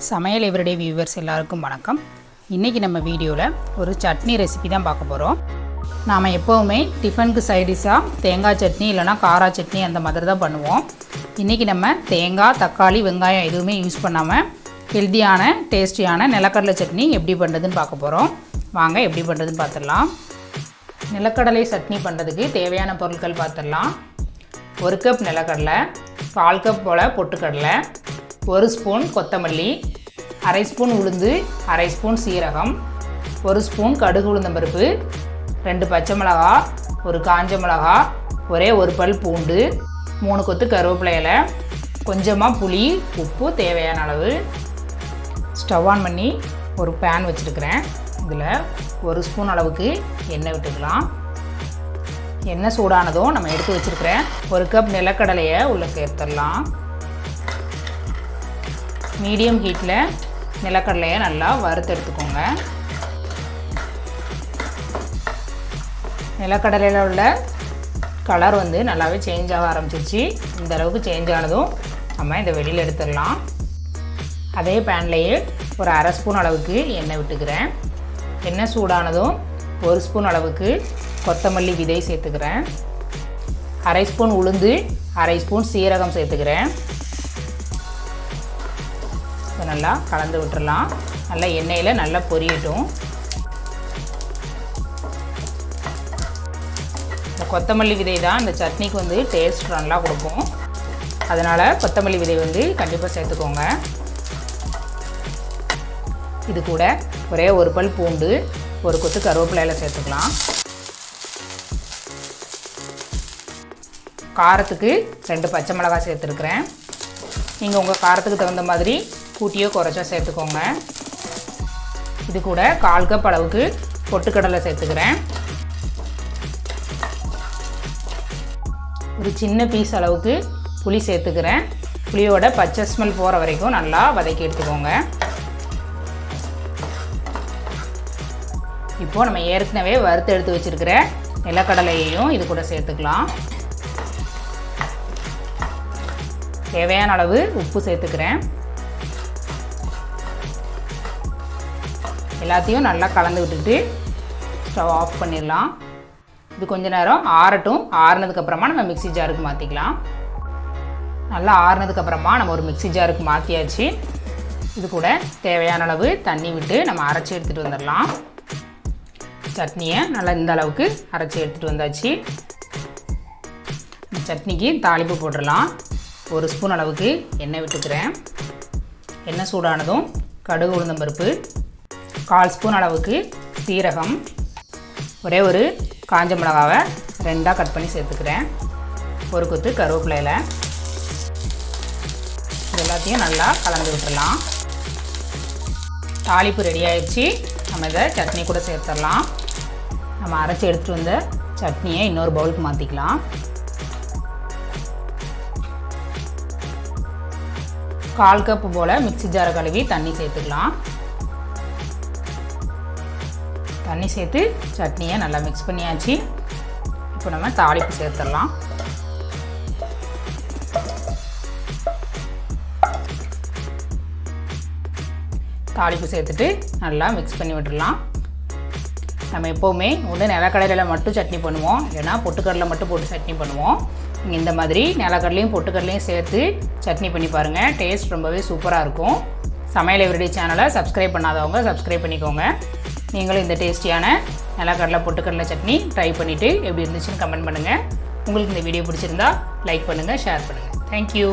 சமையல் everyday viewers எல்லாருக்கும் வணக்கம். இன்றைக்கி நம்ம வீடியோவில் ஒரு சட்னி ரெசிபி தான் பார்க்க போகிறோம். நாம் எப்போவுமே டிஃபனுக்கு சைடிஷாக தேங்காய் சட்னி இல்லைனா காரா சட்னி அந்த மாதிரி தான் பண்ணுவோம். இன்றைக்கி நம்ம தேங்காய், தக்காளி, வெங்காயம் எதுவுமே யூஸ் பண்ணாமல் ஹெல்த்தியான டேஸ்டியான நிலக்கடலை சட்னி எப்படி பண்ணுறதுன்னு பார்க்க போகிறோம். வாங்க எப்படி பண்ணுறதுன்னு பார்த்துடலாம். நிலக்கடலை சட்னி பண்ணுறதுக்கு தேவையான பொருட்கள் பார்த்துடலாம். 1 கப் நிலக்கடலை, 1/4 கப் போல் பொட்டுக்கடலை, 1 ஸ்பூன் கொத்தமல்லி, 1/2 ஸ்பூன் உளுந்து, 1/2 ஸ்பூன் சீரகம், 1 ஸ்பூன் கடுகு உளுந்தம்பருப்பு, 2 பச்சை மிளகா, 1 காஞ்ச மிளகா, ஒரே 1 பல் பூண்டு, 3 கொத்து கருவேப்பிலை இலை, கொஞ்சமாக புளி, உப்பு தேவையான அளவு. ஸ்டவ் ஆன் பண்ணி ஒரு பேன் வச்சுருக்கிறேன். இதில் 1 ஸ்பூன் அளவுக்கு எண்ணெய் விட்டுக்கலாம். எண்ணெய் சூடானதும் நம்ம எடுத்து வச்சுருக்கிறேன் 1 கப் நிலக்கடலையை உள்ளே சேர்த்துடலாம். மீடியம் ஹீட்டில் நிலக்கடலையை நல்லா வறுத்து எடுத்துக்கோங்க. நிலக்கடலையில் உள்ள கலர் நல்லாவே சேஞ்ச் ஆக ஆரம்பிச்சிருச்சு. இந்த அளவுக்கு சேஞ்ச் ஆனதும் நம்ம இதை வெளியில் எடுத்துடலாம். அதே பேன்லேயே ஒரு 1/2 ஸ்பூன் அளவுக்கு எண்ணெய் விட்டுக்கிறேன். எண்ணெய் சூடானதும் 1 ஸ்பூன் அளவுக்கு கொத்தமல்லி விதை சேர்த்துக்கிறேன். 1/2 ஸ்பூன் உளுந்து, 1/2 ஸ்பூன் சீரகம் சேர்த்துக்கிறேன். நல்லா கலந்து விட்டுறலாம். நல்லா எண்ணெயில் நல்லா பொரியட்டும். இந்த கொத்தமல்லி விதை தான் இந்த சட்னிக்கு டேஸ்ட் நல்லா கொடுக்கும். அதனால் கொத்தமல்லி விதை கண்டிப்பாக சேர்த்துக்கோங்க. இது கூட ஒரே 1 பல் பூண்டு, 1 கொத்து கருவேப்பிலையில் சேர்த்துக்கலாம். காரத்துக்கு 2 பச்சை மிளகாய் சேர்த்துருக்குறேன். நீங்கள் உங்கள் காரத்துக்கு தகுந்த மாதிரி கூட்டியோ குறைச்சோ சேர்த்துக்கோங்க. இது கூட 1/4 கப் அளவுக்கு பொட்டுக்கடலை சேர்த்துக்கிறேன். ஒரு சின்ன பீஸ் அளவுக்கு புளி சேர்த்துக்கிறேன். புளியோட பச்சை ஸ்மெல் போகிற வரைக்கும் நல்லா வதக்கி எடுத்துக்கோங்க. இப்போது நம்ம ஏற்கனவே வறுத்து எடுத்து வச்சுருக்கிற நிலக்கடலையையும் இது கூட சேர்த்துக்கலாம். தேவையான அளவு உப்பு சேர்த்துக்கிறேன். எல்லாத்தையும் நல்லா கலந்து விட்டுட்டு ஸ்டவ் ஆஃப் பண்ணிடலாம். இது கொஞ்ச நேரம் ஆறட்டும். ஆறுனதுக்கப்புறமா நம்ம மிக்ஸி ஜாருக்கு மாற்றிக்கலாம். நல்லா ஆறுனதுக்கப்புறமா நம்ம ஒரு மிக்ஸி ஜாருக்கு மாற்றியாச்சு. இது கூட தேவையான அளவு தண்ணி விட்டு நம்ம அரைச்சி எடுத்துகிட்டு வந்துடலாம். சட்னியை நல்லா இந்த அளவுக்கு அரைச்சி எடுத்துகிட்டு வந்தாச்சு. சட்னிக்கு தாளிப்பு போட்டுடலாம். 1 ஸ்பூன் அளவுக்கு எண்ணெய் விட்டுக்கிறேன். எண்ணெய் சூடானதும் கடுகு உளுந்தம்பருப்பு, 1/4 ஸ்பூன் அளவுக்கு சீரகம், ஒரே ஒரு காஞ்ச மிளகாவை 2ஆக கட் பண்ணி சேர்த்துக்கிறேன். 1 கொத்து கருவேப்பிலை இலை. இது எல்லாத்தையும் நல்லா கலந்து விட்டுடலாம். தாளிப்பு ரெடி ஆகிடுச்சு. நம்ம இதை சட்னி கூட சேர்த்துடலாம். நம்ம அரைச்சி எடுத்துகிட்டு வந்த சட்னியை இன்னொரு பவுலுக்கு மாற்றிக்கலாம். 1/4 கப்பு போல் மிக்ஸி ஜாரை கழுவி தண்ணி சேர்த்துக்கலாம். தண்ணி சேர்த்து சட்னியை நல்லா மிக்ஸ் பண்ணியாச்சு. இப்போ நம்ம தாளிப்பு சேர்த்துடலாம். தாளிப்பு சேர்த்துட்டு நல்லா மிக்ஸ் பண்ணி விட்டுடலாம். நம்ம எப்போவுமே நிலக்கடலையில் மட்டும் சட்னி பண்ணுவோம், இல்லைனா பொட்டுக்கடலை மட்டும் போட்டு சட்னி பண்ணுவோம். நீங்கள் இந்த மாதிரி நிலக்கடலையும் பொட்டுக்கடலையும் சேர்த்து சட்னி பண்ணி பாருங்கள். டேஸ்ட் ரொம்பவே சூப்பராக இருக்கும். சமையல் எவ்ரிடே சேனலை சப்ஸ்கிரைப் பண்ணாதவங்க சப்ஸ்கிரைப் பண்ணிக்கோங்க. நீங்களும் இந்த டேஸ்டியான நிலக்கடலை பொட்டுக்கடலை சட்னி ட்ரை பண்ணிவிட்டு எப்படி இருந்துச்சுன்னு கமெண்ட் பண்ணுங்கள். உங்களுக்கு இந்த வீடியோ பிடிச்சிருந்தா லைக் பண்ணுங்கள், ஷேர் பண்ணுங்கள். தேங்க்யூ.